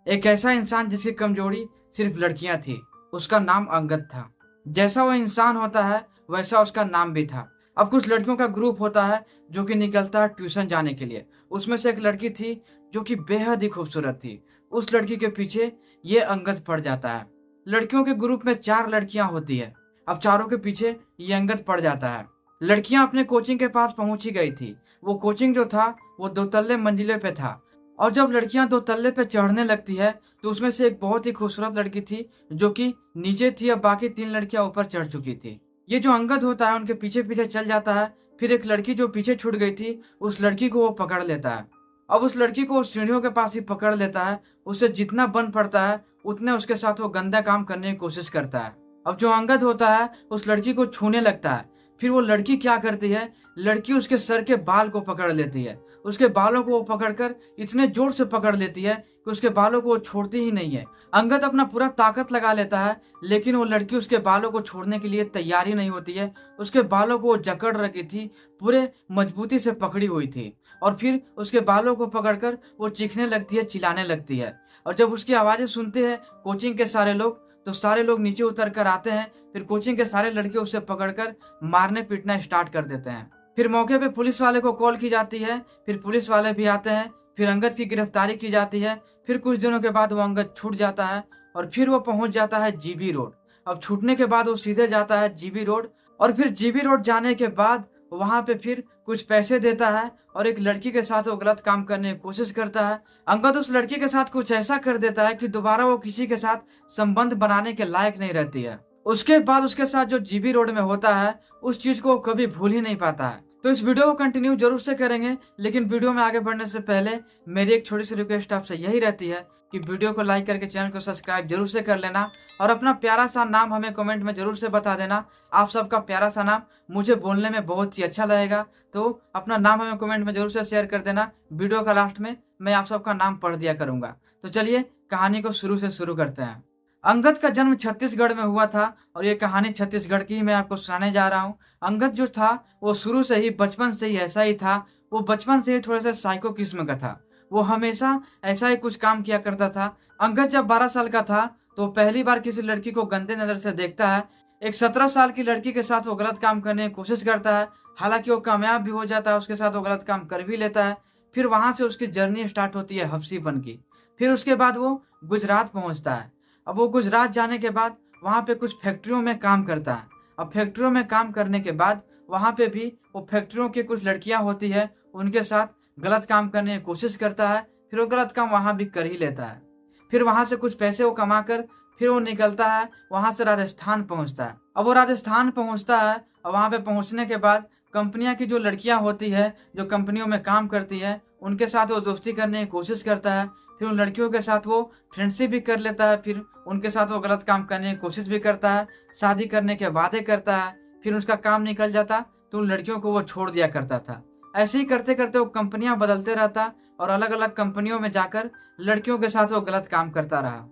एक ऐसा इंसान जिसकी कमजोरी सिर्फ लड़कियां थी। उसका नाम अंगद था। जैसा वो इंसान होता है वैसा उसका नाम भी था। अब कुछ लड़कियों का ग्रुप होता है जो कि निकलता है ट्यूशन जाने के लिए। उसमें से एक लड़की थी जो कि बेहद ही खूबसूरत थी। उस लड़की के पीछे ये अंगद पड़ जाता है। लड़कियों के ग्रुप में 4 लड़कियां होती है। अब चारों के पीछे ये अंगद पड़ जाता है। लड़कियां अपने कोचिंग के पास पहुंच ही गई थी। वो कोचिंग जो था वो 2 तल्ले मंजिले पे था। और जब लड़कियां 2 तल्ले पे चढ़ने लगती है तो उसमें से एक बहुत ही खूबसूरत लड़की थी जो कि नीचे थी। अब बाकी 3 लड़कियां ऊपर चढ़ चुकी थी। ये जो अंगद होता है उनके पीछे पीछे चल जाता है। फिर एक लड़की जो पीछे छूट गई थी उस लड़की को वो पकड़ लेता है। अब उस लड़की को उस सीढ़ियों के पास ही पकड़ लेता है। उससे जितना बन पड़ता है उतने उसके साथ वो गंदा काम करने की कोशिश करता है। अब जो अंगद होता है उस लड़की को छूने लगता है। फिर वो लड़की क्या करती है, लड़की उसके सर के बाल को पकड़ लेती है। उसके बालों को वो पकड़कर इतने जोर से पकड़ लेती है कि उसके बालों को वो छोड़ती ही नहीं है। अंगद अपना पूरा ताकत लगा लेता है लेकिन वो लड़की उसके बालों को छोड़ने के लिए तैयार ही नहीं होती है। उसके बालों को वो जकड़ रखी थी, पूरे मजबूती से पकड़ी हुई थी। और फिर उसके बालों को पकड़कर वो चीखने लगती है, चिल्लाने लगती है। और जब उसकी आवाजें सुनते हैं कोचिंग के सारे लोग तो सारे लोग नीचे उतर कर आते हैं। फिर कोचिंग के सारे लड़के उसे पकड़कर मारने पीटना स्टार्ट कर देते हैं। फिर मौके पे पुलिस वाले को कॉल की जाती है। फिर पुलिस वाले भी आते हैं। फिर अंगद की गिरफ्तारी की जाती है। फिर कुछ दिनों के बाद वो अंगद छूट जाता है और फिर वो पहुंच जाता है जीबी रोड। अब छूटने के बाद वो सीधे जाता है जीबी रोड। और फिर जीबी रोड जाने के बाद वहां पे फिर कुछ पैसे देता है और एक लड़की के साथ वो गलत काम करने की कोशिश करता है। अंगद उस लड़की के साथ कुछ ऐसा कर देता है कि दोबारा वो किसी के साथ संबंध बनाने के लायक नहीं रहती है। उसके बाद उसके साथ जो जीबी रोड में होता है उस चीज को वो कभी भूल ही नहीं पाता है। तो इस वीडियो को कंटिन्यू जरूर से करेंगे, लेकिन वीडियो में आगे बढ़ने से पहले मेरी एक छोटी सी रिक्वेस्ट आपसे यही रहती है कि वीडियो को लाइक करके चैनल को सब्सक्राइब जरूर से कर लेना और अपना प्यारा सा नाम हमें कमेंट में जरूर से बता देना। आप सबका प्यारा सा नाम मुझे बोलने में बहुत ही अच्छा लगेगा, तो अपना नाम हमें कमेंट में जरूर से शेयर कर देना। वीडियो का लास्ट में मैं आप सबका नाम पढ़ दिया करूंगा। तो चलिए कहानी को शुरू से शुरू करते हैं। अंगद का जन्म छत्तीसगढ़ में हुआ था और ये कहानी छत्तीसगढ़ की ही मैं आपको सुनाने जा रहा हूँ। अंगद जो था वो शुरू से ही बचपन से ही ऐसा ही था। वो बचपन से ही थोड़ा सा साइको किस्म का था। वो हमेशा ऐसा ही कुछ काम किया करता था। अंगद जब 12 साल का था तो पहली बार किसी लड़की को गंदे नजर से देखता है। एक 17 साल की लड़की के साथ वो गलत काम करने की कोशिश करता है। हालांकि वो कामयाब भी हो जाता है, उसके साथ वो गलत काम कर भी लेता है। फिर वहां से उसकी जर्नी स्टार्ट होती है हफ्सीपन की। फिर उसके बाद वो गुजरात पहुंचता है। अब वो गुजरात जाने के बाद वहाँ पे कुछ फैक्ट्रियों में काम करता है। अब फैक्ट्रियों में काम करने के बाद वहाँ पे भी वो फैक्ट्रियों की कुछ लड़कियां होती है, उनके साथ गलत काम करने की कोशिश करता है। फिर वो गलत काम वहाँ भी कर ही लेता है। फिर वहाँ से कुछ पैसे वो कमा कर फिर वो निकलता है, वहाँ से राजस्थान पहुँचता है। अब वो राजस्थान पहुँचता है और वहाँ पे पहुँचने के बाद कंपनियां की जो लड़कियां होती है, जो कंपनियों में काम करती है, उनके साथ वो दोस्ती करने की कोशिश करता है। फिर उन लड़कियों के साथ वो फ्रेंडशिप भी कर लेता है। फिर उनके साथ वो गलत काम करने की कोशिश भी करता है, शादी करने के वादे करता है। फिर उसका काम निकल जाता तो उन लड़कियों को वो छोड़ दिया करता था। ऐसे ही करते करते वो कंपनियां बदलते रहता और अलग अलग कंपनियों में जाकर लड़कियों के साथ वो गलत काम करता रहा।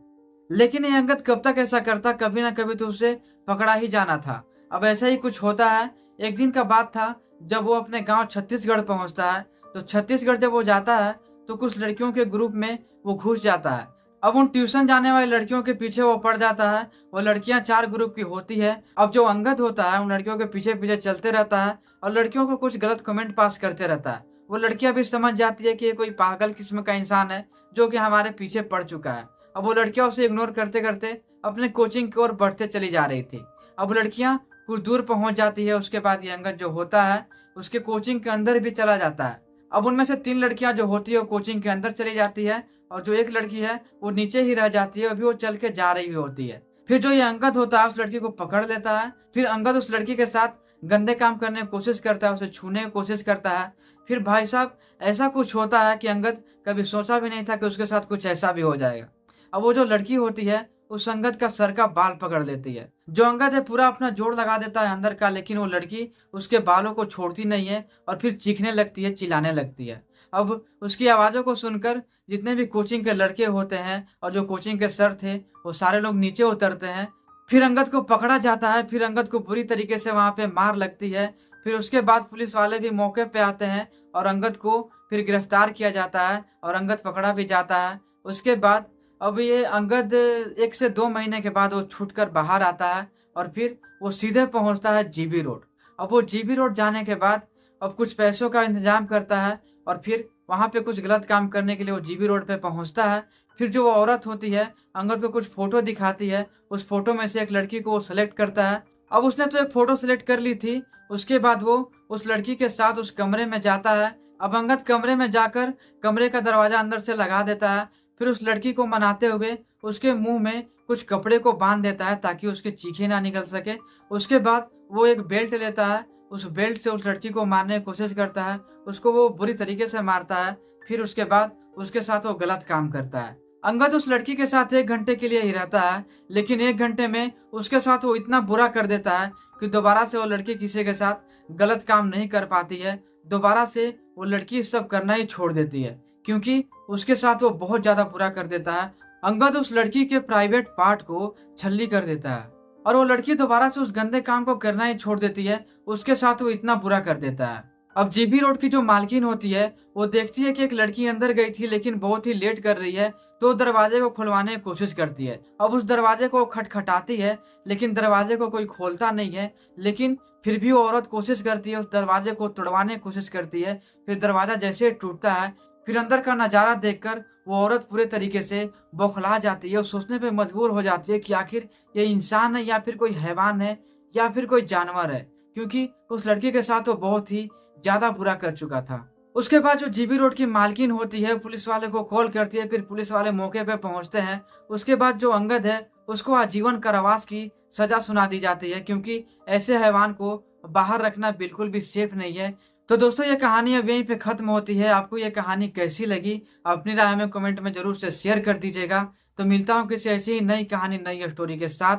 लेकिन ये अंगद कब तक ऐसा करता, कभी ना कभी तो उसे पकड़ा ही जाना था। अब ऐसा ही कुछ होता है। एक दिन का बात था जब वो अपने गांव छत्तीसगढ़ पहुंचता है। तो छत्तीसगढ़ जब वो जाता है तो कुछ लड़कियों के ग्रुप में वो घुस जाता है। अब उन ट्यूशन जाने वाली लड़कियों के पीछे वो पड़ जाता है। वो लड़कियां 4 ग्रुप की होती है। अब जो अंगद होता है उन लड़कियों के पीछे पीछे चलते रहता है और लड़कियों को कुछ गलत कमेंट पास करते रहता है। वो लड़कियां भी समझ जाती है कि ये कोई पागल किस्म का इंसान है जो कि हमारे पीछे पड़ चुका है। अब वो लड़कियां उसे इग्नोर करते करते अपने कोचिंग की ओर बढ़ते चली जा रही थी। अब लड़कियां कुछ दूर पहुंच जाती है। उसके बाद ये अंगद जो होता है उसके कोचिंग के अंदर भी चला जाता है। अब उनमें से 3 लड़कियां जो होती है वो कोचिंग के अंदर चली जाती है और जो एक लड़की है वो नीचे ही रह जाती है। अभी वो चल के जा रही होती है। फिर जो ये अंगद होता है उस लड़की को पकड़ लेता है। फिर अंगद उस लड़की के साथ गंदे काम करने की कोशिश करता है, उसे छूने की कोशिश करता है। फिर भाई साहब ऐसा कुछ होता है कि अंगद कभी सोचा भी नहीं था कि उसके साथ कुछ ऐसा भी हो जाएगा। अब वो जो लड़की होती है उस अंगद का सर का बाल पकड़ लेती है। जो अंगद है पूरा अपना जोर लगा देता है अंदर का, लेकिन वो लड़की उसके बालों को छोड़ती नहीं है और फिर चीखने लगती है, चिल्लाने लगती है। अब उसकी आवाज़ों को सुनकर जितने भी कोचिंग के लड़के होते हैं और जो कोचिंग के सर थे वो सारे लोग नीचे उतरते हैं। फिर अंगद को पकड़ा जाता है। फिर अंगद को बुरी तरीके से वहाँ पे मार लगती है। फिर उसके बाद पुलिस वाले भी मौके पे आते हैं और अंगद को फिर गिरफ्तार किया जाता है और अंगद पकड़ा भी जाता है। उसके बाद अब ये अंगद 1 से 2 महीने के बाद वो छूटकर बाहर आता है और फिर वो सीधे पहुंचता है जीबी रोड। अब वो जीबी रोड जाने के बाद अब कुछ पैसों का इंतजाम करता है और फिर वहां पे कुछ गलत काम करने के लिए वो जीबी रोड पे पहुंचता है। फिर जो वो औरत होती है अंगद को कुछ फोटो दिखाती है, उस फोटो में से एक लड़की को वो सिलेक्ट करता है। अब उसने तो एक फोटो सिलेक्ट कर ली थी, उसके बाद वो उस लड़की के साथ उस कमरे में जाता है। अब अंगद कमरे में जाकर कमरे का दरवाजा अंदर से लगा देता है। फिर उस लड़की को मनाते हुए उसके मुंह में कुछ कपड़े को बांध देता है ताकि उसके चीखें ना निकल सके। उसके बाद वो एक बेल्ट लेता है, उस बेल्ट से उस लड़की को मारने की कोशिश करता है, उसको वो बुरी तरीके से मारता है। फिर उसके बाद उसके साथ वो गलत काम करता है। अंगद उस लड़की के साथ 1 घंटे के लिए ही रहता है, लेकिन 1 घंटे में उसके साथ वो इतना बुरा कर देता है कि दोबारा से वो लड़की किसी के साथ गलत काम नहीं कर पाती है। दोबारा से वो लड़की सब करना ही छोड़ देती है क्योंकि उसके साथ वो बहुत ज्यादा बुरा कर देता है। अंगद उस लड़की के प्राइवेट पार्ट को छल्ली कर देता है और वो लड़की दोबारा से उस गंदे काम को करना ही छोड़ देती है। उसके साथ वो इतना बुरा कर देता है। अब जीबी रोड की जो मालकिन होती है वो देखती है कि एक लड़की अंदर गई थी लेकिन बहुत ही लेट कर रही है, तो दरवाजे को खुलवाने की कोशिश करती है। अब उस दरवाजे को खटखटाती है लेकिन दरवाजे को कोई खोलता नहीं है, लेकिन फिर भी वो औरत कोशिश करती है, उस दरवाजे को तोड़वाने की कोशिश करती है। फिर दरवाजा जैसे टूटता है, फिर अंदर का नजारा देखकर वो औरत पूरे तरीके से बौखला जाती है और सोचने पे मजबूर हो जाती है कि आखिर ये इंसान है या फिर कोई हैवान है या फिर कोई जानवर है, क्योंकि उस लड़की के साथ वो बहुत ही ज्यादा बुरा कर चुका था। उसके बाद जो जीबी रोड की मालकिन होती है पुलिस वाले को कॉल करती है, फिर पुलिस वाले मौके पे पहुंचते हैं। उसके बाद जो अंगद है उसको आजीवन कारावास की सजा सुना दी जाती है क्योंकि ऐसे हैवान को बाहर रखना बिल्कुल भी सेफ नहीं है। तो दोस्तों ये कहानी अब यहीं पे खत्म होती है। आपको ये कहानी कैसी लगी अपनी राय हमें कमेंट में जरूर से शेयर कर दीजिएगा। तो मिलता हूँ किसी ऐसी ही नई कहानी नई स्टोरी के साथ।